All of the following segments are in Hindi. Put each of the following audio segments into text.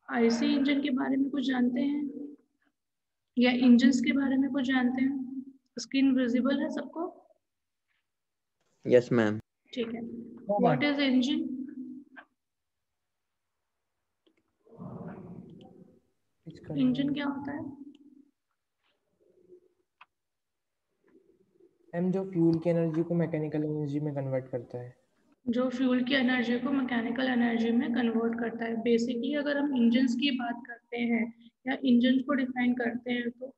आईसी इंजन के बारे में कुछ जानते हैं या इंजन्स के बारे में कुछ जानते हैं? स्क्रीन विजिबल है सबको? Yes ma'am. ठीक है। What is engine? इंजन क्या होता है? मैम जो फ्यूल की एनर्जी को मैकेनिकल एनर्जी में कन्वर्ट करता है। जो फ्यूल की एनर्जी को मैकेनिकल एनर्जी में कन्वर्ट करता है। बेसिकली अगर हम इंजन्स की बात करते हैं या इंजन को डिफाइन करते हैं तो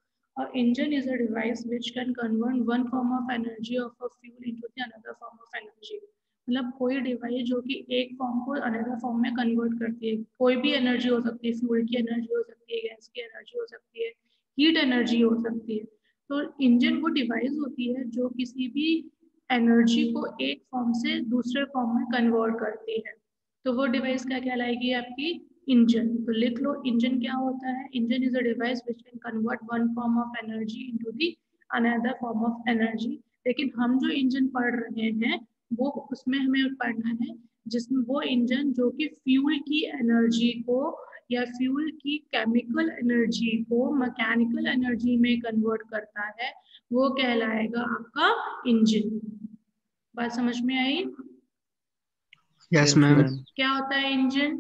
engine is a device which can convert one form of energy of a fuel into the another form of energy. मतलब कोई डिवाइस जो कि एक फॉर्म को अनदर फॉर्म में कन्वर्ट करती है। कोई भी एनर्जी हो सकती है, फ्यूल की एनर्जी हो सकती है, गैस की एनर्जी हो सकती है, हीट एनर्जी हो सकती है। तो इंजन वो डिवाइस होती है जो किसी भी एनर्जी को एक फॉर्म से दूसरे फॉर्म में कन्वर्ट करती है। तो वो डिवाइस क्या कहलाएगी आपकी? इंजन। तो लिख लो इंजन क्या होता है। Engine is a device which can convert one form of energy into the another form of energy. लेकिन हम जो इंजन पढ़ रहे हैं वो उसमें हमें पढ़ना है जिसमें वो इंजन जो कि फ्यूल की एनर्जी को या फ्यूल की केमिकल एनर्जी को मैकेनिकल एनर्जी में कन्वर्ट करता है, वो कहलाएगा आपका इंजन। बात समझ में आई? Yes ma'am. क्या होता है इंजन?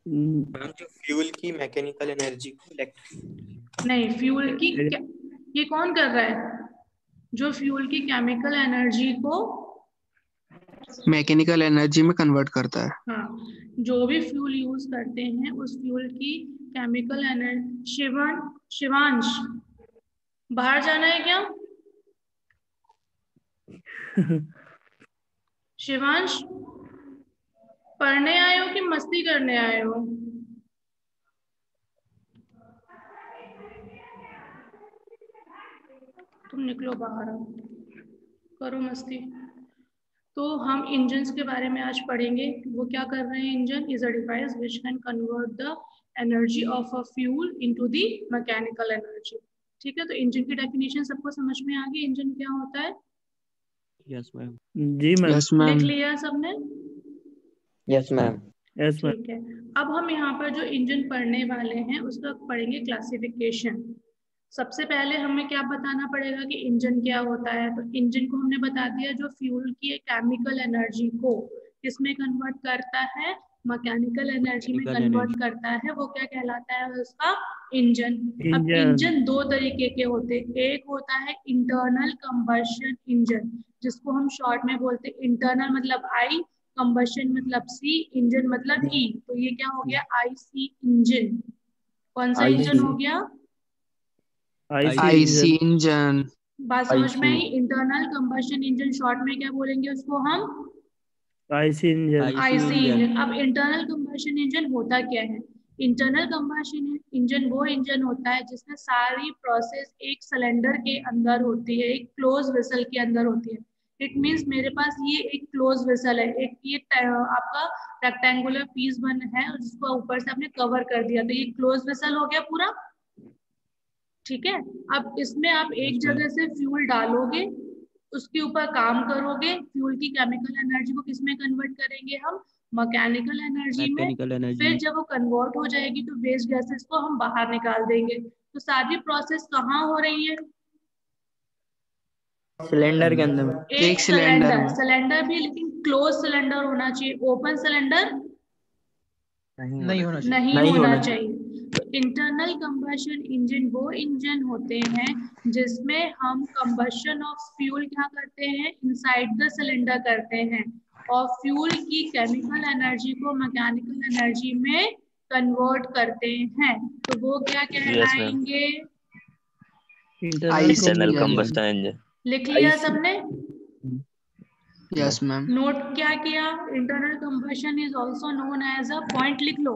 मैम जो फ्यूल की मैकेनिकल एनर्जी को नहीं, फ्यूल की ये कौन कर रहा है? जो फ्यूल की केमिकल एनर्जी को मैकेनिकल एनर्जी में कन्वर्ट करता है। हाँ, जो भी फ्यूल यूज करते हैं उस फ्यूल की केमिकल एनर्जी। शिवांश बाहर जाना है क्या? शिवांश पढ़ने आए हो कि मस्ती करने आए हो? तुम निकलो बाहर, आओ करो मस्ती। तो हम इंजन्स के बारे में आज पढ़ेंगे। वो क्या कर रहे हैं? Engine is a device which can convert the energy of a fuel into the mechanical energy. ठीक है, तो इंजन की डेफिनेशन सबको समझ में आ गई? इंजन क्या होता है? Yes ma'am. जी मैम। Yes ma'am. लिख लिया सबने? Yes ma'am. Yes ma'am. ठीक है। अब हम यहाँ पर जो इंजन पढ़ने वाले हैं उसका पढ़ेंगे क्लासिफिकेशन। सबसे पहले हमें क्या बताना पड़ेगा कि इंजन क्या होता है। तो इंजन को हमने बता दिया जो फ्यूल की केमिकल एनर्जी को किसमें कन्वर्ट करता है? मैकेनिकल एनर्जी में कन्वर्ट करता है, वो क्या कहलाता है? उसका इंजन। अब इंजन दो तरीके के होते हैं। एक होता है इंटरनल कंबशन इंजन, जिसको हम शॉर्ट में बोलते हैं इंटरनल मतलब आई, कंबशन मतलब सी, इंजन मतलब ई। तो ये क्या हो गया? IC engine. कौन सा इंजन हो गया? IC engine. बात समझ में आई? इंटरनल कंबशन इंजन शॉर्ट में क्या बोलेंगे उसको हम? IC engine. IC engine. अब इंटरनल कंबशन इंजन होता क्या है? इंटरनल कंबशन इंजन वो इंजन होता है जिसमें सारी प्रोसेस एक सिलेंडर के अंदर होती है, एक क्लोज वेसल के अंदर होती है। इट मींस मेरे पास ये एक क्लोज वेसल है, एक ये आपका रेक्टेंगुलर पीस बन है और जिसको ऊपर से आपने कवर कर दिया, तो ये क्लोज वेसल हो गया पूरा। ठीक है। अब इसमें आप एक जगह से फ्यूल डालोगे, उसके ऊपर काम करोगे, फ्यूल की केमिकल एनर्जी को किसमें कन्वर्ट करेंगे हम? मैकेनिकल एनर्जी में। फिर जब वो कन्वर्ट हो जाएगी तो वेस्ट गैसेस को हम बाहर निकाल देंगे। तो सारी प्रोसेस कहाँ हो रही है? सिलेंडर के अंदर। एक सिलेंडर। सिलेंडर भी लेकिन क्लोज सिलेंडर होना चाहिए, ओपन सिलेंडर नहीं होना चाहिए। तो इंटरनल कंबशन इंजन वो इंजन होते हैं जिसमें हम कंबशन ऑफ फ्यूल क्या करते हैं? इनसाइड द सिलेंडर करते हैं और फ्यूल की केमिकल एनर्जी को मैकेनिकल एनर्जी में कन्वर्ट करते हैं। तो वो क्या कहलाएंगे? Internal combustion engine. लिख लिया सबने? Yes ma'am. नोट क्या किया? Internal combustion is also known as a, point लिख लो,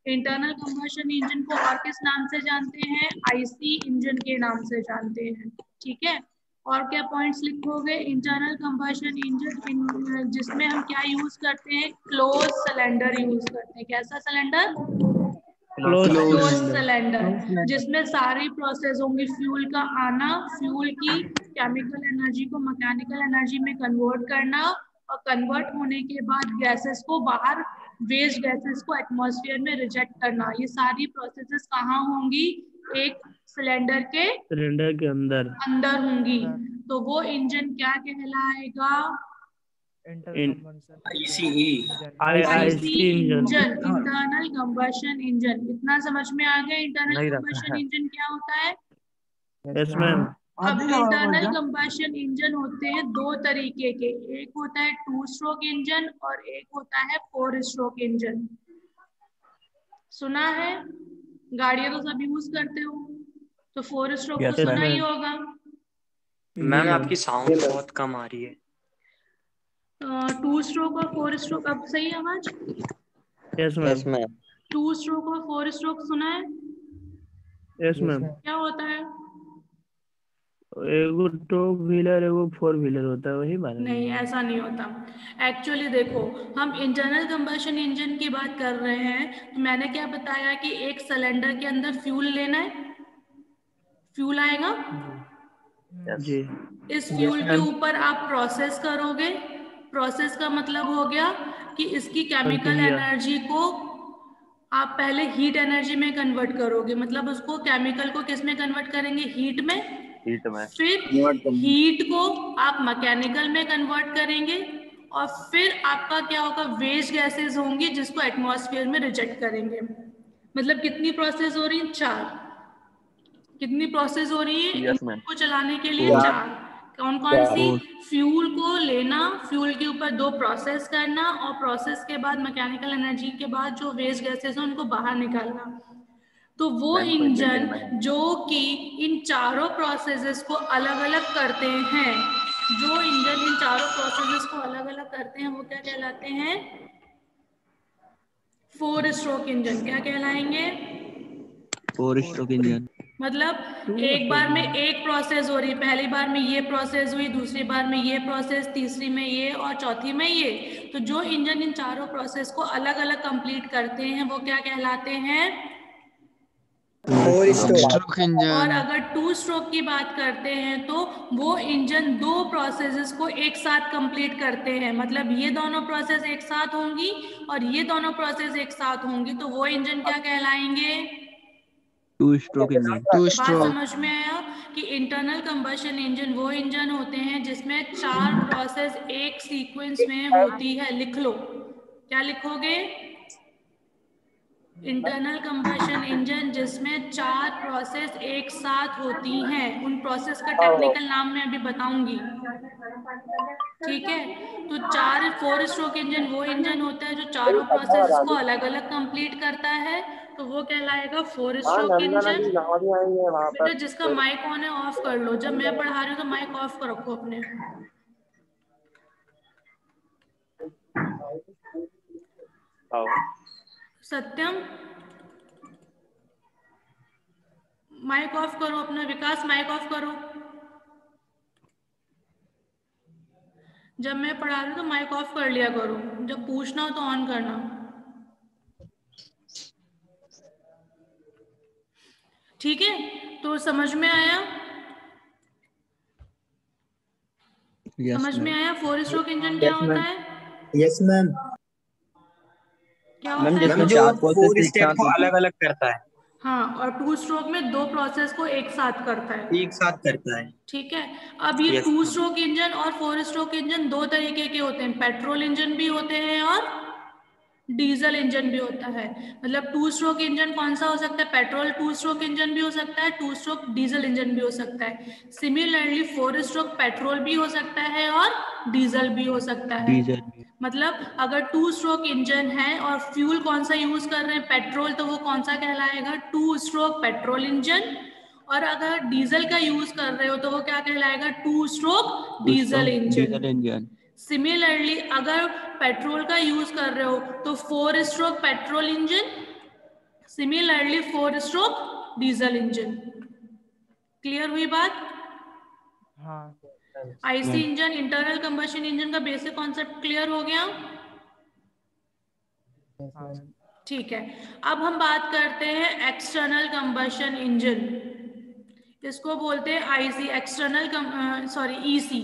इंटरनल कंबशन इंजन को और किस नाम से जानते हैं? आईसी इंजन के नाम से जानते हैं। ठीक है। और क्या पॉइंट्स लिखोगे? इंटरनल कंबशन इंजन जिसमें हम क्या यूज करते हैं? क्लोज सिलेंडर यूज करते हैं। कैसा सिलेंडर? क्लोज सिलेंडर, जिसमें सारी प्रोसेस होंगी, फ्यूल का आना, फ्यूल की केमिकल एनर्जी को मैकेनिकल एनर्जी में कन्वर्ट करना और कन्वर्ट होने के बाद गैसेस को बाहर वेस्ट गैसेस को एटमॉस्फेयर में रिजेक्ट करना। ये सारी प्रोसेसेस कहाँ होंगी? एक सिलेंडर के सिलेंडर के अंदर अंदर होंगी। तो वो इंजन क्या कहलाएगा? IC engine. Internal combustion engine. इतना समझ में आ गया इंटरनल कंबशन इंजन क्या होता है? Yes ma'am. अब इंटरनल कंबशन इंजन होते हैं दो तरीके के, एक होता है 2 स्ट्रोक इंजन और एक होता है 4 स्ट्रोक इंजन। सुना है? गाड़ियां तो सब यूज करते हो, तो 4 स्ट्रोक तो सुना ही होगा। मैम आपकी साउंड बहुत कम आ रही है। 2 स्ट्रोक और 4 स्ट्रोक, अब सही आवाज? Yes ma'am. 2 स्ट्रोक और 4 स्ट्रोक सुना है? Yes ma'am. क्या होता है? एगो 2 व्हीलर एगो 4 व्हीलर होता है, वही बात है? नहीं, ऐसा नहीं होता। एक्चुअली देखो, हम इंटरनल कंबशन इंजन की बात कर रहे हैं, तो मैंने क्या बताया कि एक सिलेंडर के अंदर फ्यूल लेना है, फ्यूल आएगा जी। इस फ्यूल के ऊपर आप प्रोसेस करोगे। प्रोसेस का मतलब हो गया कि इसकी केमिकल एनर्जी को आप पहले हीट एनर्जी में कन्वर्ट करोगे, मतलब उसको केमिकल को किस में कन्वर्ट करेंगे? हीट में। फिर हीट को आप मैकेनिकल में कन्वर्ट करेंगे और फिर आपका क्या होगा? वेस्ट गैसेस होंगी जिसको एटमॉस्फेयर में रिजेक्ट करेंगे। मतलब कितनी प्रोसेस हो रही है? 4। कितनी प्रोसेस हो रही है इंजन को चलाने के लिए? 4। कौन कौन सी? फ्यूल को लेना, फ्यूल के ऊपर 2 प्रोसेस करना और प्रोसेस के बाद मैकेनिकल एनर्जी के बाद जो वेस्ट गैसेस हैं उनको बाहर निकालना। तो वो इंजन जो कि इन चारों प्रोसेसेस को अलग अलग करते हैं, जो इंजन इन चारों प्रोसेसेस को अलग अलग करते हैं वो क्या कहलाते हैं? 4 स्ट्रोक इंजन। क्या कहलाएंगे? 4 स्ट्रोक इंजन। मतलब एक बार में एक प्रोसेस हो रही, पहली बार में ये प्रोसेस हुई, दूसरी बार में ये प्रोसेस, तीसरी में ये और चौथी में ये। तो जो इंजन इन चारों प्रोसेस को अलग अलग कंप्लीट करते हैं वो क्या कहलाते हैं? 4 स्ट्रोक और इंजन। अगर 2 स्ट्रोक की बात करते हैं तो वो इंजन 2 प्रोसेसेस को एक साथ कंप्लीट करते हैं, मतलब ये दोनों प्रोसेस एक साथ होंगी और ये दोनों प्रोसेस एक साथ होंगी, तो वो इंजन क्या कहलाएंगे? 2 स्ट्रोक इंजन। 2 बात स्ट्रोक। समझ में आया कि इंटरनल कंबशन इंजन वो इंजन होते हैं जिसमें 4 प्रोसेस एक सीक्वेंस में होती है। लिख लो, क्या लिखोगे? इंटरनल कंबशन इंजन जिसमें 4 प्रोसेस एक साथ होती हैं। उन प्रोसेस का टेक्निकल नाम मैं अभी बताऊंगी, ठीक है? तो 4 स्ट्रोक इंजन वो इंजन होता है जो चारों प्रोसेस को अलग अलग कंप्लीट करता है, तो वो कहलाएगा 4 स्ट्रोक इंजन। बेटा जिसका माइक ऑन है ऑफ कर लो, जब मैं पढ़ा रही हूँ तो माइक ऑफ कर रखो अपने। सत्यम माइक ऑफ करो अपना। विकास माइक ऑफ करो। जब मैं पढ़ा रही हूँ तो माइक ऑफ कर लिया करो, जब पूछना हो तो ऑन करना। ठीक है, तो समझ में आया? समझ में आया 4 स्ट्रोक इंजन क्या होता है? Yes ma'am. क्या होता है? जो 4 स्टेप को अलग अलग करता है। हाँ, और 2 स्ट्रोक में 2 प्रोसेस को एक साथ करता है। एक साथ करता है। ठीक है। अब ये 2 स्ट्रोक इंजन और 4 स्ट्रोक इंजन 2 तरीके के होते हैं, पेट्रोल इंजन भी होते हैं और डीजल इंजन भी होता है। मतलब 2 स्ट्रोक इंजन कौन सा हो सकता है? पेट्रोल 2 स्ट्रोक इंजन भी हो सकता है, 2 स्ट्रोक डीजल इंजन भी हो सकता है। सिमिलरली 4 स्ट्रोक पेट्रोल भी हो सकता है और डीजल भी हो सकता है। मतलब अगर 2 स्ट्रोक इंजन है और फ्यूल कौन सा यूज कर रहे हैं? पेट्रोल, तो वो कौन सा कहलाएगा? 2 स्ट्रोक पेट्रोल इंजन। और अगर डीजल का यूज कर रहे हो तो वो क्या कहलाएगा? 2 स्ट्रोक डीजल इंजन। सिमिलरली अगर पेट्रोल का यूज कर रहे हो तो 4 stroke petrol engine, similarly 4 stroke diesel engine. Clear हुई बात? हाँ। IC engine, internal combustion engine का बेसिक कॉन्सेप्ट क्लियर हो गया? ठीक है। अब हम बात करते हैं एक्सटर्नल कंबशन इंजन। इसको बोलते हैं आईसी, एक्सटर्नल ईसी।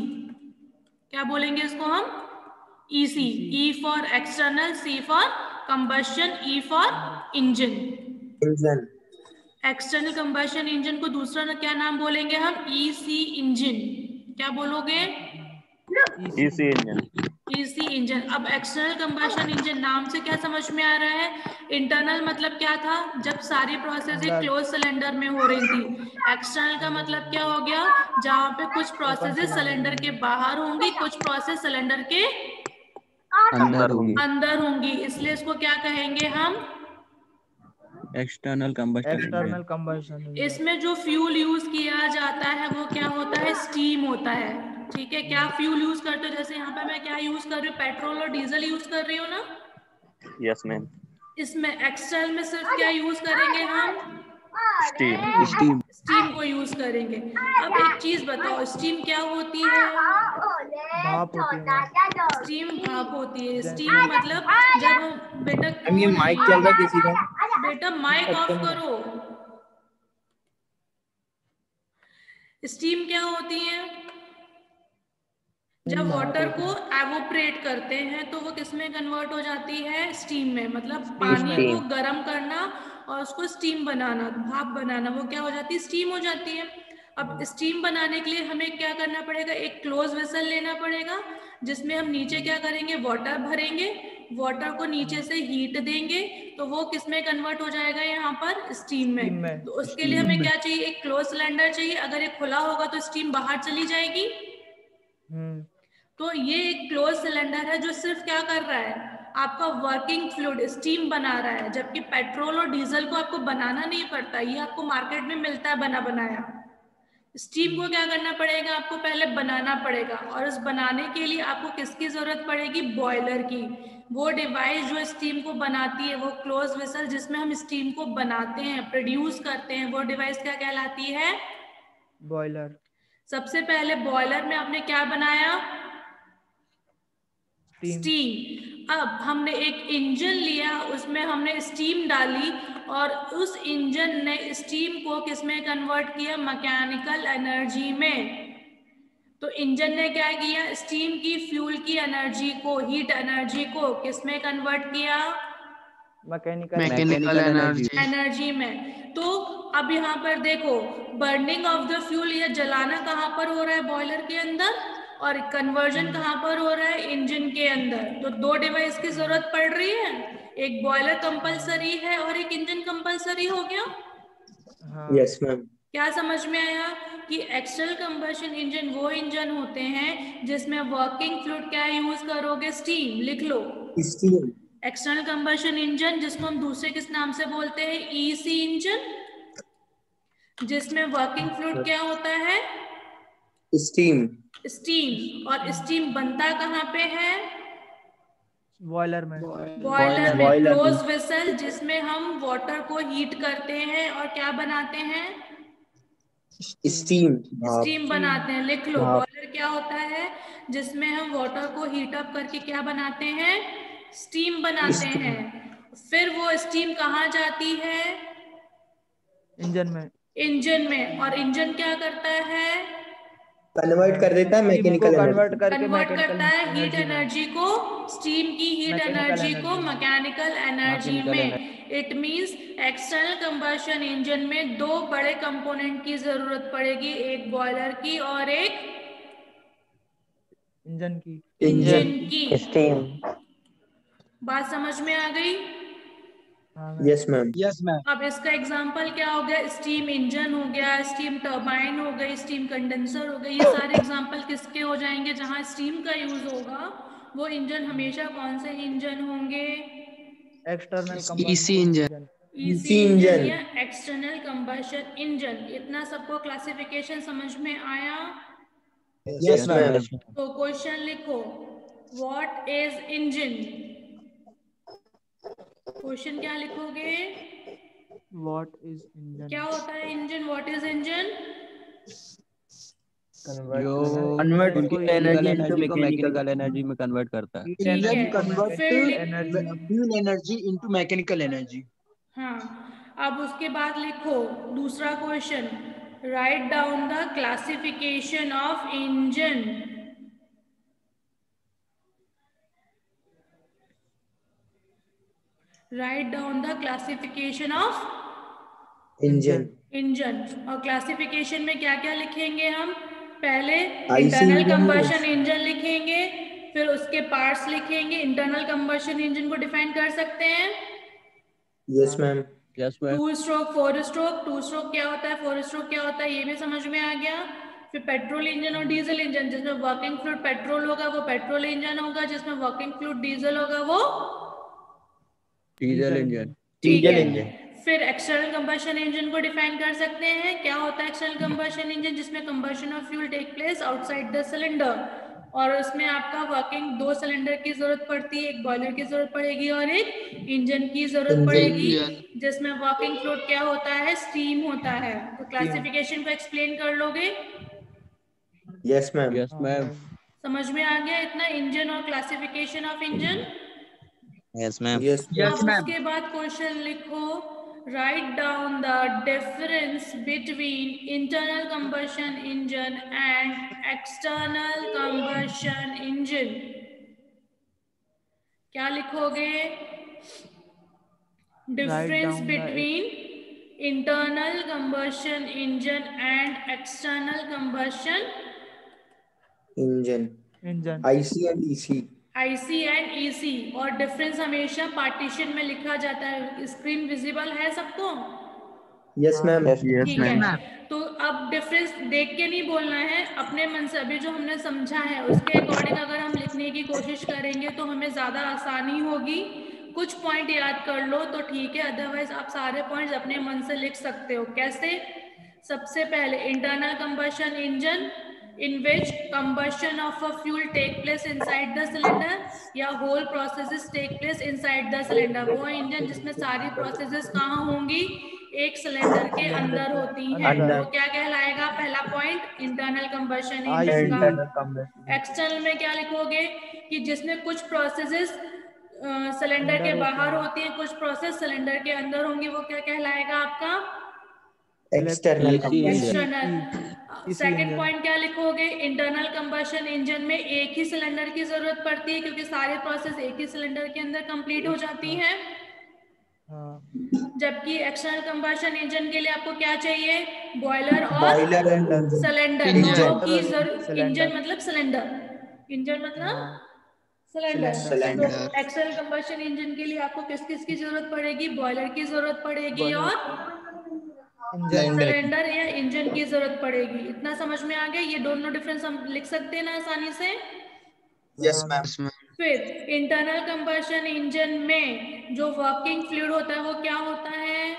क्या बोलेंगे इसको हम? EC. E for external, C for combustion, E for engine. Engine. External combustion engine को दूसरा क्या नाम बोलेंगे हम? EC engine. क्या बोलोगे? EC engine. EC engine. अब एक्सटर्नल कंबशन इंजन नाम से क्या समझ में आ रहा है? इंटरनल मतलब क्या था? जब सारी प्रोसेस एक क्लोज सिलेंडर में हो रही थी। एक्सटर्नल का मतलब क्या हो गया? जहाँ पे कुछ प्रोसेसेस सिलेंडर के बाहर होंगी, कुछ प्रोसेस सिलेंडर के अंदर होंगी। अंदर होंगी, इसलिए इसको क्या कहेंगे हम? External combustion. इसमें जो फ्यूल यूज किया जाता है वो क्या होता है? स्टीम होता है। ठीक है, क्या फ्यूल यूज करते हो? जैसे यहाँ पे मैं क्या यूज कर रही हूँ? पेट्रोल और डीजल यूज कर रही हूँ ना। Yes ma'am. इसमें एक्सटर्नल में सिर्फ क्या यूज करेंगे हम? स्टीम। स्टीम को यूज करेंगे। अब एक चीज बताओ, स्टीम क्या होती है? भाप होती है। स्टीम भाप होती है। स्टीम मतलब जब हम बेटा ये माइक चल रहा है किसी का? बेटा माइक ऑफ करो। स्टीम क्या होती है? जब वाटर को एवोपरेट करते हैं तो वो किस में कन्वर्ट हो जाती है? स्टीम में। मतलब पानी को गर्म करना और उसको स्टीम बनाना, भाप बनाना, वो क्या हो जाती है? स्टीम हो जाती है। अब स्टीम बनाने के लिए हमें क्या करना पड़ेगा? एक क्लोज वेसल लेना पड़ेगा, जिसमें हम नीचे क्या करेंगे? वाटर भरेंगे, वाटर को नीचे से हीट देंगे, तो वो किस में कन्वर्ट हो जाएगा? यहाँ पर स्टीम में। तो उसके लिए हमें क्या चाहिए? एक क्लोज सिलेंडर चाहिए। अगर ये खुला होगा तो स्टीम बाहर चली जाएगी। तो ये एक क्लोज सिलेंडर है जो सिर्फ क्या कर रहा है? आपका वर्किंग फ्लूइड स्टीम बना रहा है, जबकि पेट्रोल और डीजल को आपको बनाना नहीं पड़ता, ये आपको मार्केट में मिलता है बना बनाया। स्टीम को क्या करना पड़ेगा? आपको पहले बनाना पड़ेगा, और इस बनाने के लिए आपको किसकी जरूरत पड़ेगी? बॉयलर की। वो डिवाइस जो स्टीम को बनाती है, वो क्लोज वेसल जिसमें हम स्टीम को बनाते हैं, प्रोड्यूस करते हैं, वो डिवाइस क्या कहलाती है? बॉयलर। सबसे पहले बॉयलर में आपने क्या बनाया? स्टीम। अब हमने एक इंजन लिया, उसमें हमने स्टीम डाली, और उस इंजन ने स्टीम को किसमें कन्वर्ट किया? मैकेनिकल एनर्जी में। तो इंजन ने क्या किया? स्टीम की फ्यूल की एनर्जी को, हीट एनर्जी को किसमें कन्वर्ट किया? मैकेनिकल एनर्जी में। तो अब यहाँ पर देखो, बर्निंग ऑफ द फ्यूल, या जलाना कहाँ पर हो रहा है? बॉयलर के अंदर। और कन्वर्जन कहाँ पर हो रहा है? इंजन के अंदर। तो दो डिवाइस की जरूरत पड़ रही है, एक बॉयलर कंपलसरी है और एक इंजन कंपलसरी हो गया। Yes ma'am. क्या समझ में आया? कि एक्सटर्नल कंबशन इंजन वो इंजन होते हैं जिसमें वर्किंग फ्लूइड क्या यूज करोगे? स्टीम। लिख लो, स्टीम। एक्सटर्नल कंबशन इंजन, जिसको हम दूसरे किस नाम से बोलते हैं? ईसी इंजन, जिसमें वर्किंग फ्लूइड क्या होता है? स्टीम। स्टीम। और स्टीम बनता कहाँ पे है? बॉयलर में। बॉयलर में। क्लोज वेसल जिसमें हम वाटर को हीट करते हैं और क्या बनाते हैं? स्टीम। स्टीम बनाते हैं। लिख लो, भाप। बॉयलर क्या होता है? जिसमें हम वाटर को हीट अप करके क्या बनाते हैं? स्टीम बनाते हैं। फिर वो स्टीम कहाँ जाती है? इंजन में। इंजन में। और इंजन क्या करता है? कन्वर्ट कर देता है मैकेनिकल एनर्जी। कन्वर्ट करता है हीट एनर्जी को, स्टीम की हीट एनर्जी को मैकेनिकल एनर्जी में। It means external combustion engine में दो बड़े कंपोनेंट की जरूरत पड़ेगी, एक बॉयलर की और एक इंजन की। स्टीम। बात समझ में आ गई? Yes ma'am. अब इसका एग्जाम्पल क्या हो गया? स्टीम इंजन हो गया, स्टीम टर्बाइन हो गई, स्टीम कंडेंसर हो गई। ये सारे एग्जाम्पल किसके हो जाएंगे? जहां स्टीम का यूज होगा, वो इंजन हमेशा कौन से इंजन होंगे? External EC engine. EC engine या एक्सटर्नल कंबशन इंजन। इतना सबको क्लासिफिकेशन समझ में आया? Yes ma'am. तो क्वेश्चन लिखो, व्हाट इज इंजन? क्वेश्चन क्या लिखोगे? क्या होता है इंजन? What is engine? जो कन्वर्ट फ्यूल की एनर्जी एनर्जी इनटू को मैकेनिकल एनर्जी में कन्वर्ट करता है। ठीक है, fuel energy into mechanical energy. हाँ। अब उसके बाद लिखो दूसरा question, write down the classification of engine. Write down the classification of engine engine. और क्लासिफिकेशन में क्या क्या लिखेंगे हम? पहले IC internal engine combustion engine लिखेंगे, फिर उसके पार्ट्स लिखेंगे। इंटरनल कंबशन इंजन को डिफाइन कर सकते हैं। Yes ma'am yes ma'am 2 stroke 4 stroke, 2 stroke क्या होता है, 4 स्ट्रोक क्या होता है, ये भी समझ में आ गया। फिर पेट्रोल इंजन और डीजल इंजन, जिसमें वर्किंग फ्लूइड पेट्रोल होगा वो पेट्रोल इंजन होगा, जिसमें वर्किंग फ्लूइड डीजल होगा वो डीजल इंजन ठीक डीजल है। इंजन फिर एक्सटर्नल कंबशन इंजन को डिफाइन कर सकते हैं। क्या होता है एक्सटर्नल कंबशन इंजन? जिसमें combustion of fuel take place outside the cylinder, और उसमें आपका वर्किंग 2 सिलेंडर की जरूरत पड़ती है, एक बॉयलर की जरूरत पड़ेगी और एक इंजन की जरूरत इंजन पड़ेगी, जिसमें वर्किंग फ्लूइड क्या होता है, स्टीम होता है। तो क्लासिफिकेशन को एक्सप्लेन कर लोगे? यस मैम यस मैम समझ में आ गया इतना इंजन और classification of engine? Yes ma'am yes Yes, अब ma'am. उसके बाद क्वेश्चन लिखो, write down the difference between internal combustion engine and external combustion engine. क्या लिखोगे? Difference between internal combustion engine and external combustion engine IC and EC IC and EC। और डिफरेंस हमेशा पार्टीशन में लिखा जाता है। स्क्रीन विजिबल है सबको? यस मैम ठीक है, तो अब डिफरेंस देख के नहीं बोलना है, अपने मन से अभी जो हमने समझा है उसके अकॉर्डिंग अगर हम लिखने की कोशिश करेंगे तो हमें ज़्यादा आसानी होगी। कुछ पॉइंट याद कर लो तो ठीक है, अदरवाइज आप सारे पॉइंट्स अपने मन से लिख सकते हो। कैसे? सबसे पहले internal combustion engine in which combustion of a fuel take place inside the cylinder या whole processes take place inside the cylinder। वो इंजन जिसमें सारी प्रोसेसेस कहाँ होंगी? एक सिलेंडर के अंदर होती हैं। वो क्या कहलाएगा? पहला पॉइंट इंटरनल कंबशन इंजन का। एक्सटर्नल में क्या लिखोगे? कि जिसमें कुछ प्रोसेसेस सिलेंडर के बाहर होती हैं, कुछ प्रोसेस सिलेंडर के अंदर होंगी, वो क्या कहलाएगा आपका? External external. सेकंड पॉइंट क्या लिखोगे? इंटरनल कंबशन इंजन में एक ही सिलेंडर की जरूरत पड़ती है क्योंकि सारे प्रोसेस एक ही सिलेंडर के अंदर कंप्लीट हो जाती हैं। जबकि एक्सटर्नल कंबशन इंजन के लिए आपको क्या चाहिए? बॉयलर और सिलेंडर दोनों की जरूरत। इंजन मतलब सिलेंडर, इंजन मतलब सिलेंडर। तो एक्सटर्नल कंबशन इंजन के लिए आपको किस किस की जरूरत पड़ेगी? बॉयलर की जरूरत पड़ेगी और सिलेंडर या इंजन की जरूरत पड़ेगी। इतना समझ में आ गया? ये दोनों डिफरेंस हम लिख सकते हैं ना आसानी से? यस मैम फिर इंटरनल कंबशन इंजन में जो वर्किंग फ्लूइड होता है वो क्या होता है?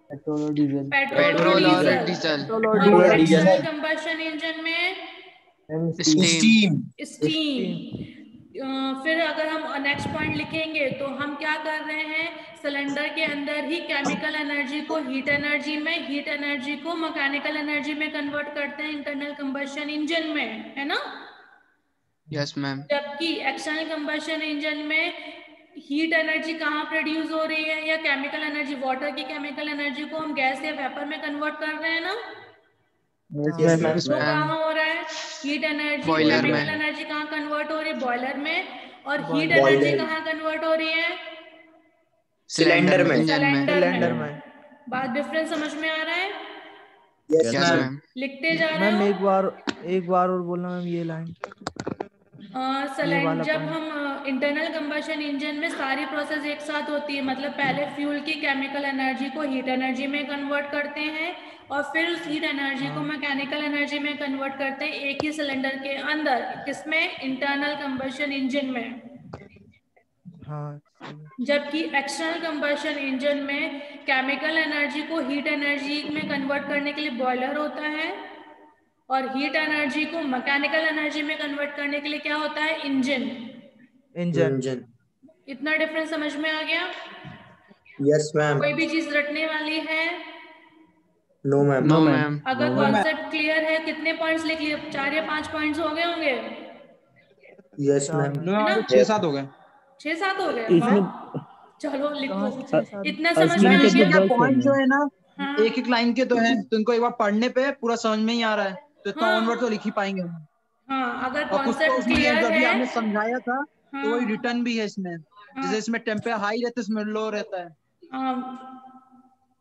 पेट्रोल और डीजल पेट्रोल और डीजल। और एक्सटर्नल कंबशन इंजन में स्टीम स्टीम। फिर अगर हम नेक्स्ट पॉइंट लिखेंगे तो हम क्या कर रहे हैं? सिलेंडर के अंदर ही केमिकल एनर्जी को हीट एनर्जी में, हीट एनर्जी को मैकेनिकल एनर्जी में कन्वर्ट करते हैं इंटरनल कंबशन इंजन में, है ना? Yes ma'am. जबकि एक्सटर्नल कंबशन इंजन में हीट एनर्जी कहाँ प्रोड्यूस हो रही है? या केमिकल एनर्जी, वाटर की केमिकल एनर्जी को हम गैस या वेपर में कन्वर्ट कर रहे हैं ना? वो कहाँ हो रहा है? हीट एनर्जी, केमिकल एनर्जी कहाँ कन्वर्ट हो रही है? बॉयलर में। और हीट एनर्जी कहाँ कन्वर्ट हो रही है? सिलेंडर में सिलेंडर में। बात डिफरेंस समझ में आ रहा है? यस मैम लिखते जा रहे हो? एक बार और बोलना मैम ये लाइन। सिलेंडर जब हम इंटरनल कंबशन इंजन में सारी प्रोसेस एक साथ होती है, मतलब पहले फ्यूल की केमिकल एनर्जी को हीट एनर्जी में कन्वर्ट करते हैं और फिर उस हीट एनर्जी को मैकेनिकल एनर्जी में कन्वर्ट करते हैं एक ही सिलेंडर के अंदर। किसमें? इंटरनल कंबशन इंजन में। जबकि एक्सटर्नल कंबशन इंजन में केमिकल एनर्जी को हीट एनर्जी में कन्वर्ट करने के लिए बॉयलर होता है और हीट एनर्जी को मैकेनिकल एनर्जी में कन्वर्ट करने के लिए क्या होता है? इंजन। इतना डिफरेंस समझ में आ गया? यस मैम कोई भी चीज रटने वाली है? नो मैम अगर कॉन्सेप्ट क्लियर है, कितने पॉइंट्स लिख लिए? 4 या 5 पॉइंट्स हो गए होंगे? यस मैम 6-7 हो गए। 6-7 हो गए? चलो लिखो। इतना समझ में आ इसमें गया? क्या पॉइंट जो है ना एक एक लाइन के तो है, तो इनको एक बार पढ़ने पे पूरा समझ में ही आ रहा है, तो इतना ऑनवर्ड तो लिख ही पाएंगे। हाँ, अगर और कुछ तो कॉन्सेप्ट उसमें क्लियर जो अभी है। आपने समझाया था तो वही रिटर्न भी है इसमें। जैसे इसमें टेम्परेचर हाई रहता है, इसमें लो रहता है।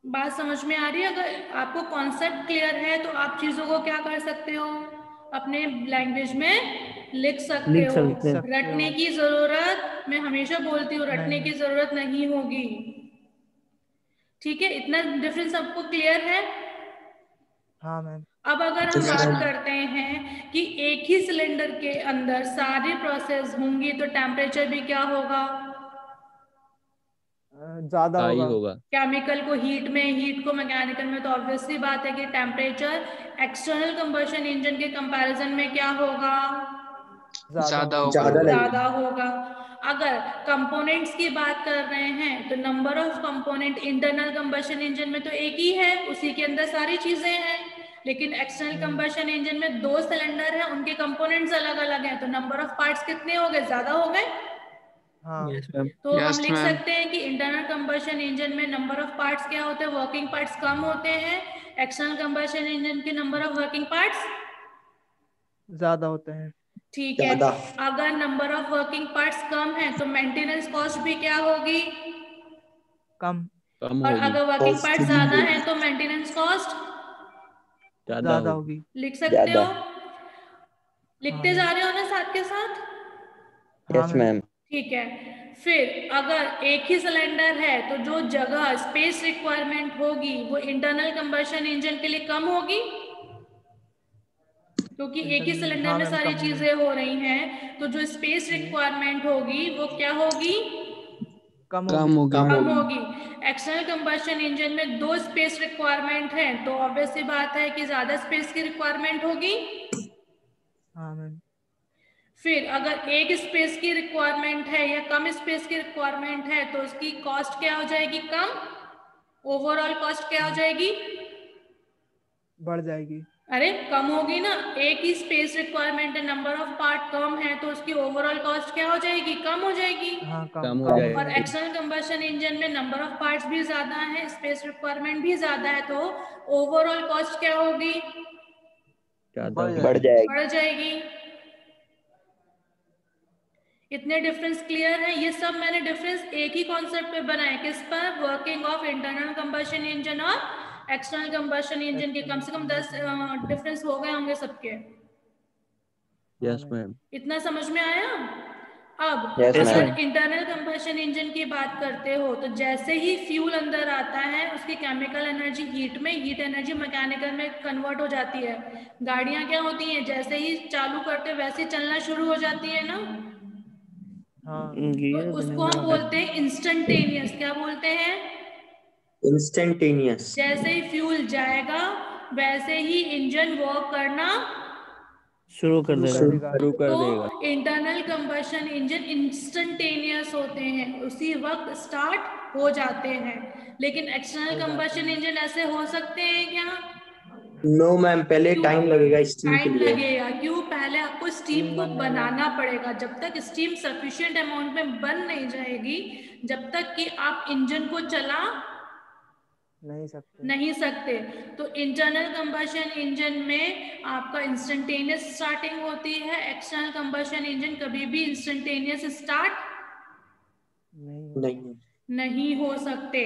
बात समझ में आ रही है? अगर आपको कॉन्सेप्ट क्लियर है तो आप चीजों को क्या कर सकते हो, अपने लैंग्वेज में लिख सकते हो। रटने की जरूरत, मैं हमेशा बोलती हूँ, रटने की जरूरत नहीं होगी। ठीक है, इतना डिफरेंस आपको क्लियर है? हाँ मैम। अब अगर हम बात करते हैं कि एक ही सिलेंडर के अंदर सारी प्रोसेस होंगी तो टेम्परेचर भी क्या होगा? ज्यादा होगा। केमिकल को हीट में, हीट को मैकेनिकल में, तो ऑब्वियसली बात है कि टेम्परेचर एक्सटर्नल कंबशन इंजन के कंपैरिजन में क्या होगा? ज्यादा होगा। अगर कंपोनेंट्स की बात कर रहे हैं तो number of component internal combustion engine में तो एक ही है, उसी के अंदर सारी चीजें हैं। लेकिन एक्सटर्नल कंबशन इंजन में 2 सिलेंडर हैं, उनके कंपोनेंट्स अलग अलग हैं, तो नंबर ऑफ पार्ट्स कितने हो गए? ज्यादा हो गए। तो हम लिख सकते हैं कि इंटरनल कंबशन इंजन में नंबर ऑफ पार्ट्स क्या होते हैं? वर्किंग पार्ट्स कम होते हैं। एक्सटर्नल कंबशन इंजन के नंबर ऑफ वर्किंग पार्ट्स ज्यादा होते हैं। ठीक है, अगर नंबर ऑफ वर्किंग पार्ट्स कम है तो मेंटेनेंस कॉस्ट भी क्या होगी? कम और अगर वर्किंग पार्ट्स ज्यादा है तो मेंटेनेंस कॉस्ट ज्यादा होगी। लिख सकते हो? लिखते जा रहे हो ना साथ के साथ? Yes ma'am. ठीक है, फिर अगर एक ही सिलेंडर है तो जो जगह स्पेस रिक्वायरमेंट होगी वो इंटरनल कंबशन इंजन के लिए कम होगी, क्योंकि एक ही सिलेंडर में सारी चीजें हो रही हैं, तो जो स्पेस रिक्वायरमेंट होगी वो क्या होगी? कम होगी। एक्सटर्नल कंबशन इंजन में 2 स्पेस रिक्वायरमेंट है, तो ऑब्वियस सी बात है कि ज्यादा स्पेस की रिक्वायरमेंट होगी। हाँ मैम। फिर अगर एक स्पेस की रिक्वायरमेंट है या कम स्पेस की रिक्वायरमेंट है तो उसकी कॉस्ट क्या हो जाएगी? कम। ओवरऑल कॉस्ट क्या हो जाएगी? बढ़ जाएगी। अरे कम होगी ना, एक ही स्पेस रिक्वायरमेंट है, नंबर ऑफ पार्ट कम है, तो उसकी ओवरऑल कॉस्ट क्या हो जाएगी? कम हो जाएगी। हाँ, कम हो जाएगी। और एक्सटर्नल कंबशन इंजन में नंबर ऑफ पार्ट्स भी ज्यादा है, स्पेस रिक्वायरमेंट भी ज्यादा है, तो ओवरऑल कॉस्ट क्या होगी? बढ़ जाएगी। इतने डिफरेंस क्लियर है? ये सब मैंने डिफरेंस एक ही कॉन्सेप्ट पे बनाए, किस पर? Working of internal combustion engine और एक्सटर्नल कंबशन इंजन के कम से कम 10 डिफरेंस हो गए होंगे सबके। Yes ma'am. इतना समझ में आया? अब Yes, अगर इंटरनल कंबशन इंजन की बात करते हो तो जैसे ही फ्यूल अंदर आता है उसकी केमिकल एनर्जी हीट में, हीट एनर्जी मैकेनिकल में कन्वर्ट हो जाती है। गाड़ियां क्या होती हैं, जैसे ही चालू करते वैसे ही चलना शुरू हो जाती है ना। तो उसको हम बोलते हैं इंस्टेंटेनियस। क्या बोलते हैं? इंस्टेंटेनियस। जैसे ही फ्यूल जाएगा वैसे ही इंजन वर्क करना शुरू कर देगा। तो इंटरनल कंबशन इंजन इंस्टेंटेनियस होते हैं, उसी वक्त स्टार्ट हो जाते हैं। लेकिन एक्सटर्नल कंबशन इंजन ऐसे हो सकते हैं क्या? नो मैम, पहले टाइम लगेगा स्टीम के लिए। लगेगा। क्यों? पहले आपको स्टीम को बनाना पड़ेगा। जब तक स्टीम सफिशिएंट अमाउंट में बन नहीं जाएगी, जब तक कि आप इंजन को चला नहीं सकते। तो इंटरनल कंबशन इंजन में आपका इंस्टेंटेनियस स्टार्टिंग होती है। एक्सटर्नल कंबशन इंजन कभी भी इंस्टेंटेनियस स्टार्ट नहीं हो सकते।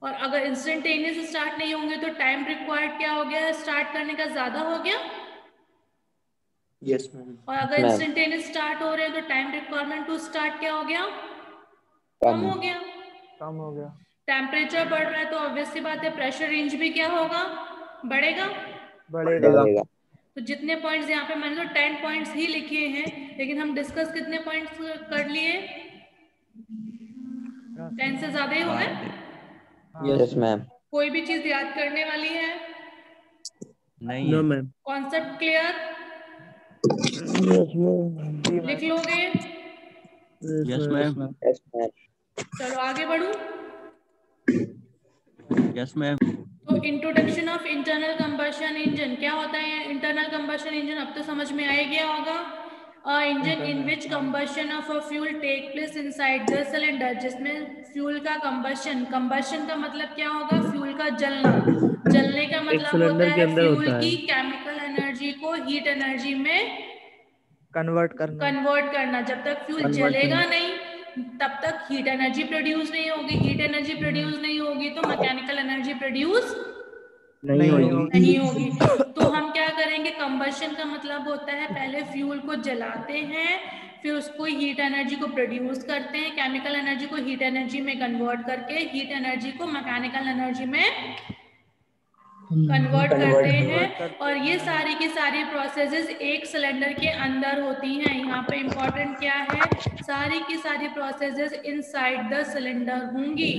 और अगर इंस्टेंटेनियस स्टार्ट नहीं होंगे तो टाइम रिक्वायर्ड क्या हो गया? स्टार्ट करने का ज्यादा हो गया। Yes ma'am. और अगर इंस्टेंटेनियस स्टार्ट हो रहे हैं तो टाइम रिक्वायरमेंट टू स्टार्ट क्या हो गया? कम हो गया। टेम्परेचर बढ़ रहा है तो ऑब्वियस सी बात है प्रेशर रेंज भी क्या होगा? बढ़ेगा। तो जितने पॉइंट्स यहाँ पे मैंने तो 10 पॉइंट्स ही लिखे हैं, लेकिन हम डिस्कस कितने पॉइंट्स कर लिए? 10 से ज्यादा ही हो गए। Yes ma'am. कोई भी चीज याद करने वाली है? नहीं। No ma'am. Concept clear? लिख लोगे? Yes ma'am. चलो आगे बढ़ू। Yes ma'am. तो introduction of internal combustion engine क्या होता है? इंटरनल कंबशन इंजन अब तो समझ में आ गया होगा। Engine in which combustion of a fuel take place inside the cylinder, जिसमें फ्यूल का कंबशन का मतलब क्या होगा? फ्यूल का जलना। जलने का मतलब होता है फ्यूल की केमिकल एनर्जी को हीट एनर्जी में कन्वर्ट करना। जब तक फ्यूल जलेगा नहीं तब तक हीट एनर्जी प्रोड्यूस नहीं होगी, हीट एनर्जी प्रोड्यूस नहीं होगी तो मैकेनिकल एनर्जी प्रोड्यूस नहीं होगी। तो हम क्या करेंगे, कंबशन का मतलब होता है पहले फ्यूल को जलाते हैं, फिर उसको हीट एनर्जी को प्रोड्यूस करते हैं, केमिकल एनर्जी को हीट एनर्जी में कन्वर्ट करके हीट एनर्जी को मैकेनिकल एनर्जी में कन्वर्ट करते हैं। और ये सारी की सारी प्रोसेसेस एक सिलेंडर के अंदर होती हैं। यहाँ पे इम्पोर्टेंट क्या है, सारी की सारी प्रोसेसेस इनसाइड द सिलेंडर होंगी।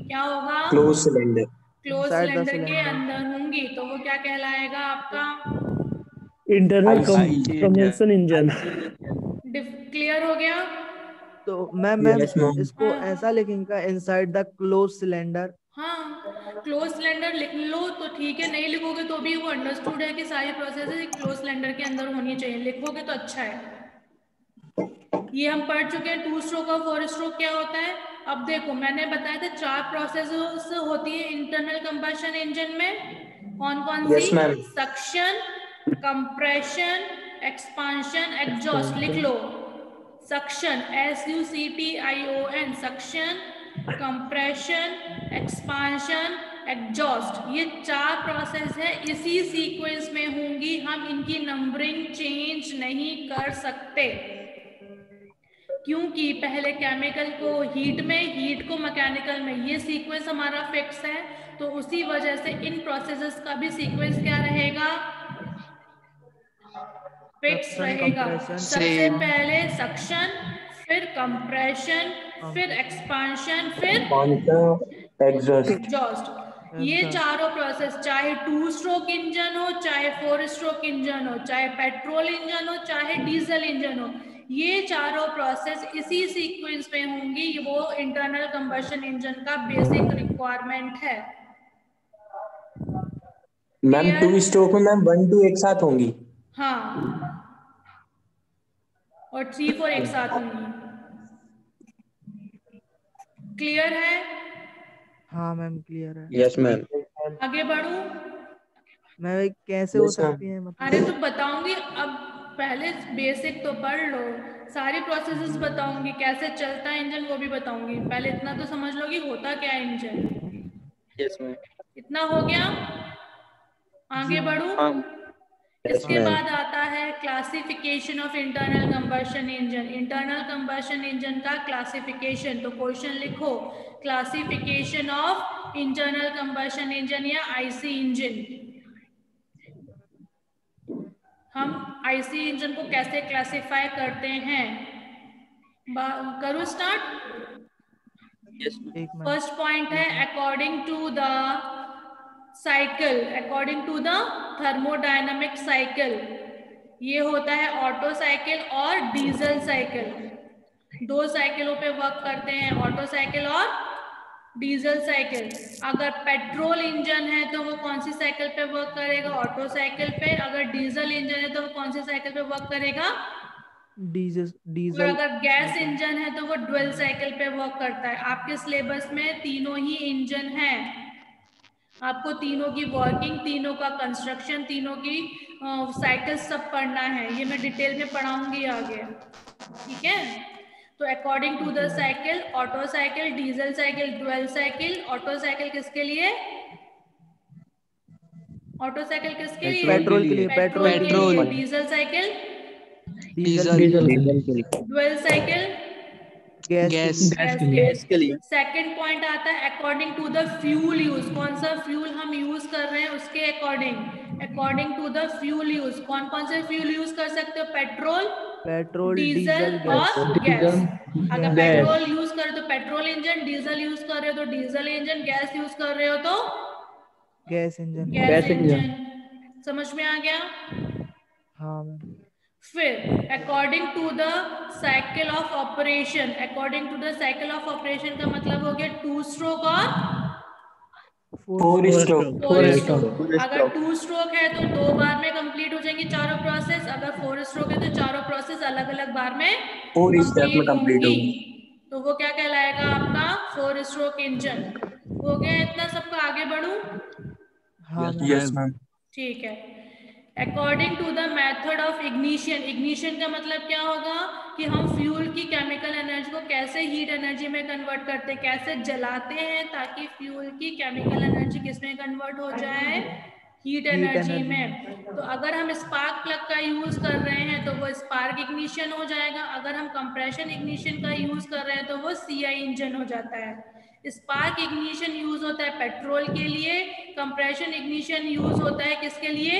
क्या होगा, क्लोज सिलेंडर, क्लोज सिलेंडर के अंदर होंगी। तो वो क्या कहलाएगा आपका, इंटरनल कंबशन इंजन। क्लियर हो गया। तो मैम इसको ऐसा लिखेंगे, इनसाइड द क्लोज सिलेंडर। हाँ, क्लोज सिलेंडर लिख लो तो ठीक है, नहीं लिखोगे तो भी वो अंडरस्टूड है कि सारी प्रोसेस क्लोज सिलेंडर के अंदर होनी चाहिए, लिखोगे तो अच्छा है। ये हम पढ़ चुके हैं 2 स्ट्रोक और 4 स्ट्रोक क्या होता है। अब देखो मैंने बताया था 4 प्रोसेस होती है इंटरनल कंबशन इंजन में। कौन कौन सी? Suction, compression, expansion, exhaust. लिख लो, suction SUCTION, suction, compression, expansion, exhaust. ये 4 प्रोसेस है, इसी सीक्वेंस में होंगी, हम इनकी नंबरिंग चेंज नहीं कर सकते क्योंकि पहले केमिकल को हीट में, हीट को मैकेनिकल में, ये सीक्वेंस हमारा फिक्स है। तो उसी वजह से इन प्रोसेसेस का भी सीक्वेंस क्या रहेगा, फिक्स रहेगा। सबसे पहले सक्शन, फिर कंप्रेशन, फिर एक्सपांशन, फिर एग्जॉस्ट। ये चारों प्रोसेस, चाहे 2 स्ट्रोक इंजन हो, चाहे 4 स्ट्रोक इंजन हो, चाहे पेट्रोल इंजन हो, चाहे डीजल इंजन हो, ये चारों प्रोसेस इसी सीक्वेंस में होंगी। वो इंटरनल कंबशन इंजन का बेसिक रिक्वायरमेंट है। मैम 2 स्ट्रोक में मैम 1 2 एक साथ होंगी। हाँ, और 3 4 एक साथ होंगी। क्लियर है? हाँ मैम क्लियर है। Yes ma'am. आगे बढ़ू मैं, कैसे हो सकती है मतलब? अरे तो बताऊंगी, अब पहले बेसिक तो पढ़ लो, सारी प्रोसेसेस बताऊंगी, कैसे चलता है इंजन वो भी बताऊंगी। पहले इतना तो समझ लो कि होता क्या है इंजन। Yes ma'am. इतना हो गया, आगे बढ़ू। इसके बाद आता है classification of internal combustion engine. Internal combustion engine का क्लासिफिकेशन, तो क्वेश्चन लिखो, classification of internal combustion engine या आईसी इंजन। हम आईसी इंजन को कैसे क्लासिफाई करते हैं, करूँ स्टार्ट। फर्स्ट पॉइंट है according to the cycle, according to the thermodynamic cycle. ये होता है ऑटो साइकिल और डीजल साइकिल। 2 साइकिलों पे वर्क करते हैं, ऑटो साइकिल और डीजल साइकिल। अगर पेट्रोल इंजन है तो वो कौन सी साइकिल पे वर्क करेगा, ऑटो साइकिल पे। अगर डीजल इंजन है तो वो कौन सी साइकिल पे वर्क करेगा, डीजल। और अगर गैस इंजन है तो वो ड्यूल साइकिल पे वर्क करता है। आपके सिलेबस में तीनों ही इंजन हैं, आपको तीनों की वर्किंग, तीनों का कंस्ट्रक्शन, तीनों की साइकिल सब पढ़ना है। ये मैं डिटेल में पढ़ाऊंगी आगे, ठीक है। तो according to the cycle, Otto cycle, diesel cycle, dual cycle. Otto cycle किसके लिए, ऑटो साइकिल किसके लिए, पेट्रोल के लिए, petrol. Diesel cycle, diesel. Dual cycle, gas के लिए। सेकंड पॉइंट आता है according to the fuel use. कौन सा फ्यूल हम यूज कर रहे हैं उसके according, according to the fuel use. कौन कौन से फ्यूल यूज कर सकते हो, पेट्रोल, डीजल और गैस। अगर पेट्रोल यूज कर रहे हो तो पेट्रोल इंजन, डीजल यूज कर रहे हो तो डीजल इंजन, गैस यूज कर रहे हो तो गैस इंजन। समझ में आ गया? हाँ मैम। फिर according to the cycle of operation, according to the cycle of operation का मतलब हो गया 2 स्ट्रोक और 4 स्ट्रोक। अगर 2 स्ट्रोक है तो 2 बार में कंप्लीट हो जाएंगी चारों प्रोसेस। अगर 4 स्ट्रोक है तो चारों प्रोसेस अलग अलग बार में 4 स्टेप में कंप्लीट होगी। तो वो क्या कहलाएगा आपका 4 स्ट्रोक इंजन। हो गया इतना सबका, आगे बढ़ू? Yes ma'am. ठीक है। According to the method of ignition, ignition का मतलब क्या होगा कि हम फ्यूल की केमिकल एनर्जी को कैसे हीट एनर्जी में कन्वर्ट करते हैं, कैसे जलाते हैं ताकि फ्यूल की केमिकल एनर्जी किस में कन्वर्ट हो जाए, हीट एनर्जी में। तो अगर हम स्पार्क प्लग का यूज कर रहे हैं तो वो स्पार्क इग्निशन हो जाएगा, अगर हम कंप्रेशन इग्निशन का यूज कर रहे हैं तो वो सीआई इंजन हो जाता है। स्पार्क इग्निशन यूज होता है पेट्रोल के लिए, कंप्रेशन इग्निशन यूज होता है किसके लिए,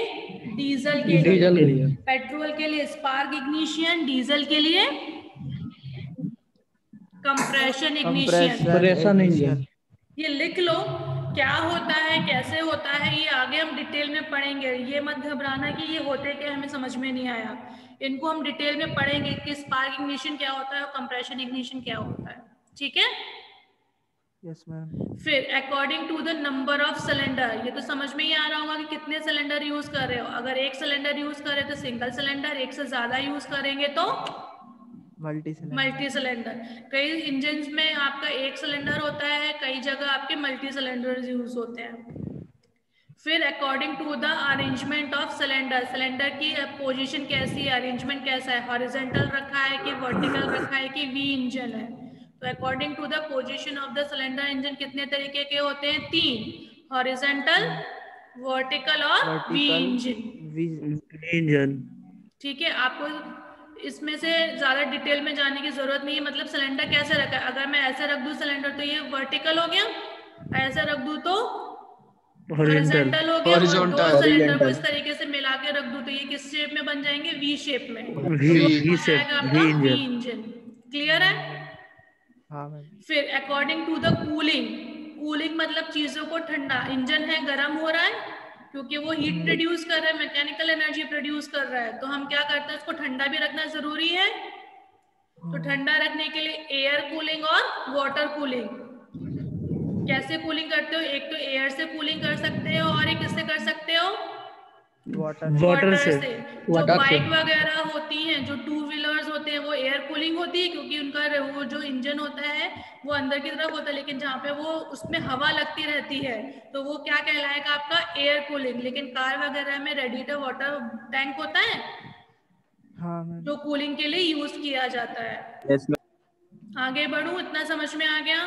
डीजल के लिए। पेट्रोल के लिए स्पार्क इग्निशन, डीजल के लिए कंप्रेशन इग्निशन। ये लिख लो क्या होता है, कैसे होता है, ये आगे हम डिटेल में पढ़ेंगे। ये मत घबराना कि ये होते क्या हमें समझ में नहीं आया, इनको हम डिटेल में पढ़ेंगे कि स्पार्क इग्निशन क्या होता है और कंप्रेशन इग्निशन क्या होता है, ठीक है। Yes ma'am. फिर according to the number of cylinder, ये तो समझ में ही आ रहा होगा कि कितने सिलेंडर यूज कर रहे हो। अगर एक सिलेंडर यूज कर रहे तो सिंगल सिलेंडर, एक से ज्यादा यूज करेंगे तो मल्टी सिलेंडर। कई इंजन में आपका एक सिलेंडर होता है, कई जगह आपके मल्टी सिलेंडर यूज होते हैं। फिर according to the arrangement of cylinder, cylinder की पोजीशन कैसी है, अरेंजमेंट कैसा है, हॉरिजॉन्टल रखा है कि वर्टिकल रखा है कि वी इंजन है। तो according to the position of the cylinder engine कितने तरीके के होते हैं, 3, हॉरिजॉन्टल, वर्टिकल और वी इंजन। ठीक है, आपको इसमें से ज्यादा डिटेल में जाने की जरूरत नहीं है। मतलब सिलेंडर कैसे रखा है, अगर मैं ऐसे रख दूं सिलेंडर तो ये वर्टिकल हो गया, ऐसे रख दूं तो हॉरिजॉन्टल हो गया। दो सिलेंडर को इस तरीके से मिला के रख दूं तो ये किस शेप में बन जाएंगे, वी शेप में। V engine. क्लियर है। फिर according to the cooling, cooling मतलब चीजों को ठंडा, इंजन है गर्म हो रहा है क्योंकि वो हीट प्रोड्यूस कर रहा है, मैकेनिकल एनर्जी प्रोड्यूस कर रहा है, तो हम क्या करते हैं उसको ठंडा भी रखना जरूरी है। तो ठंडा रखने के लिए एयर कूलिंग और वाटर कूलिंग। कैसे कूलिंग करते हो, एक तो एयर से कूलिंग कर सकते हो और एक किससे कर सकते हो, वाटर से। जो बाइक वगैरह होती हैं, जो 2 व्हीलर्स होते हैं वो एयर कूलिंग होती है क्योंकि उनका वो जो इंजन होता है वो अंदर की तरफ होता है, लेकिन जहाँ पे वो उसमें हवा लगती रहती है तो वो क्या कहलाएगा आपका, एयर कूलिंग। लेकिन कार वगैरह में रेडिएटर वाटर टैंक होता है जो कूलिंग के लिए यूज किया जाता है। आगे बढ़ूं, इतना समझ में आ गया।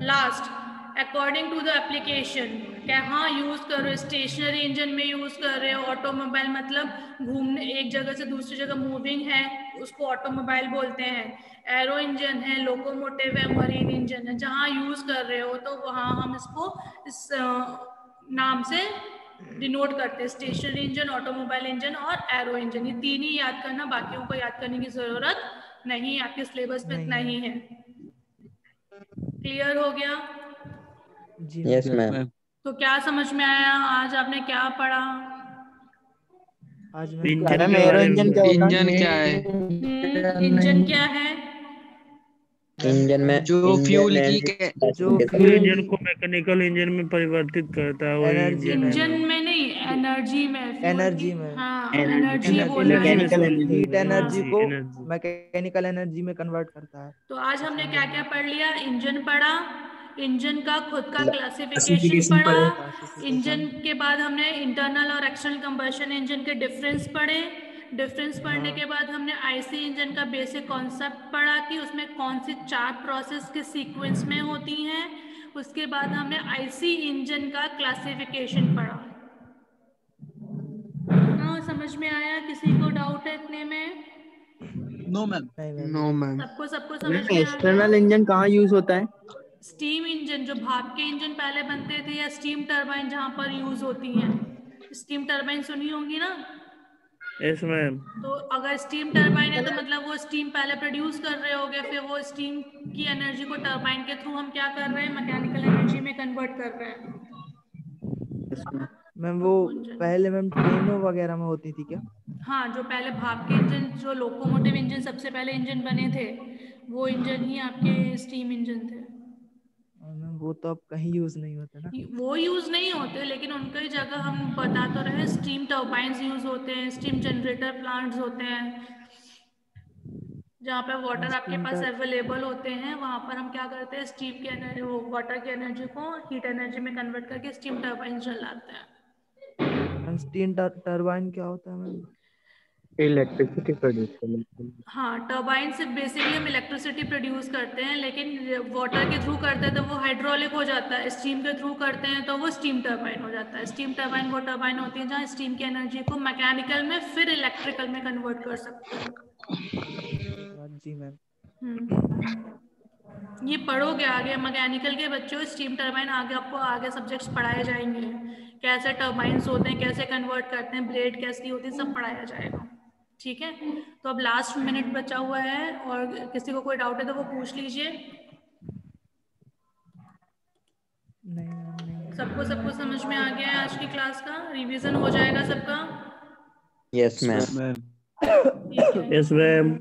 Last, according to the application, क्या हाँ यूज कर रहे हो, स्टेशनरी इंजन में यूज कर रहे हो, ऑटोमोबाइल मतलब घूमने एक जगह से दूसरी जगह मूविंग है उसको ऑटोमोबाइल बोलते हैं। एरो इंजन है, लोकोमोटिव है, मरीन इंजन है, जहाँ यूज कर रहे हो तो वहाँ हम इसको इस नाम से डिनोट करते हैं, स्टेशनरी इंजन, ऑटोमोबाइल इंजन और एरो इंजन। ये 3 ही याद करना, बाकियों को याद करने की जरूरत नहीं, आपके सिलेबस में इतना ही है। क्लियर हो गया। Yes ma'am. तो क्या समझ में आया, आज आपने क्या पढ़ा? आज इंजन क्या है? इंजन क्या है? इंजन में जो फ्यूल की इंजन को मैकेनिकल इंजन में परिवर्तित करता है, वही इंजन में नहीं, एनर्जी में। एनर्जी में, हाँ, एनर्जी बोला है। हीट एनर्जी को मैकेनिकल एनर्जी में कन्वर्ट करता है। तो आज हमने क्या क्या पढ़ लिया, इंजन पढ़ा, इंजन का खुद का क्लासिफिकेशन पढ़ा, इंजन के बाद हमने इंटरनल और एक्सटर्नल कंबशन इंजन के डिफरेंस पढ़े, डिफरेंस पढ़ने के बाद हमने आईसी इंजन का बेसिक कॉन्सेप्ट पढ़ा कि उसमें कौन सी 4 प्रोसेस के सीक्वेंस में होती हैं। उसके बाद हमने आईसी इंजन का क्लासिफिकेशन पढ़ा। हाँ, समझ में आया? किसी को डाउट है इतने में? No ma'am. No ma'am. सबको समझ में आ गया? एक्सटर्नल इंजन कहाँ यूज होता है? स्टीम इंजन, जो भाप के इंजन पहले बनते थे, या स्टीम टरबाइन जहां पर यूज होती हैं। स्टीम टरबाइन सुनी होंगी ना? Yes ma'am. तो अगर स्टीम टरबाइन है तो मतलब वो स्टीम पहले प्रोड्यूस कर रहे होंगे, फिर वो स्टीम की एनर्जी को टरबाइन के थ्रू हम क्या कर रहे हैं, मैकेनिकल एनर्जी में कन्वर्ट कर रहे हैं। मैम वो पहले मैम ट्रेनों वगैरह में होती थी क्या? हाँ, जो पहले भाप के इंजन, जो लोकोमोटिव इंजन सबसे पहले इंजन बने थे, वो इंजन ही आपके स्टीम इंजन थे। वो तो अब कहीं यूज नहीं होते ना। वो यूज नहीं होते, लेकिन उनकी जगह हम बता तो रहे, स्टीम टर्बाइन्स यूज होते हैं, स्टीम जनरेटर प्लांट्स होते हैं, जहाँ पे वाटर आपके पास अवेलेबल होते हैं, वहां पर हम क्या करते हैं, स्टीम की एनर्जी, वाटर की एनर्जी को हीट एनर्जी में कन्वर्ट करके स्टीम टर्बाइन्स चलाते हैं। स्टीम टरबाइन क्या होता है मैम? इलेक्ट्रिसिटी प्रोड्यूस करते हैं। हाँ, टर्बाइन से बेसिकली हम इलेक्ट्रिसिटी प्रोड्यूस करते हैं, लेकिन वाटर के थ्रू करते हैं तो वो हाइड्रोलिक हो जाता है, स्टीम के थ्रू करते हैं तो वो स्टीम टर्बाइन हो जाता है। स्टीम टर्बाइन वो टर्बाइन होती है जहाँ स्टीम की एनर्जी को मैकेनिकल में फिर इलेक्ट्रिकल में कन्वर्ट कर सकते हैं। जी मैम। ये पढ़ोगे आगे, मैकेनिकल के बच्चों स्टीम टर्बाइन आगे आपको आगे सब्जेक्ट्स पढ़ाए जाएंगे, कैसे टर्बाइंस होते हैं, कैसे कन्वर्ट करते हैं, ब्लेड कैसी होती है, सब पढ़ाया जाएगा। ठीक है, तो अब लास्ट मिनट बचा हुआ है और किसी को कोई डाउट है तो वो पूछ लीजिए। सबको समझ में आ गया है? आज की क्लास का रिवीजन हो जाएगा सबका? Yes ma'am. Yes ma'am.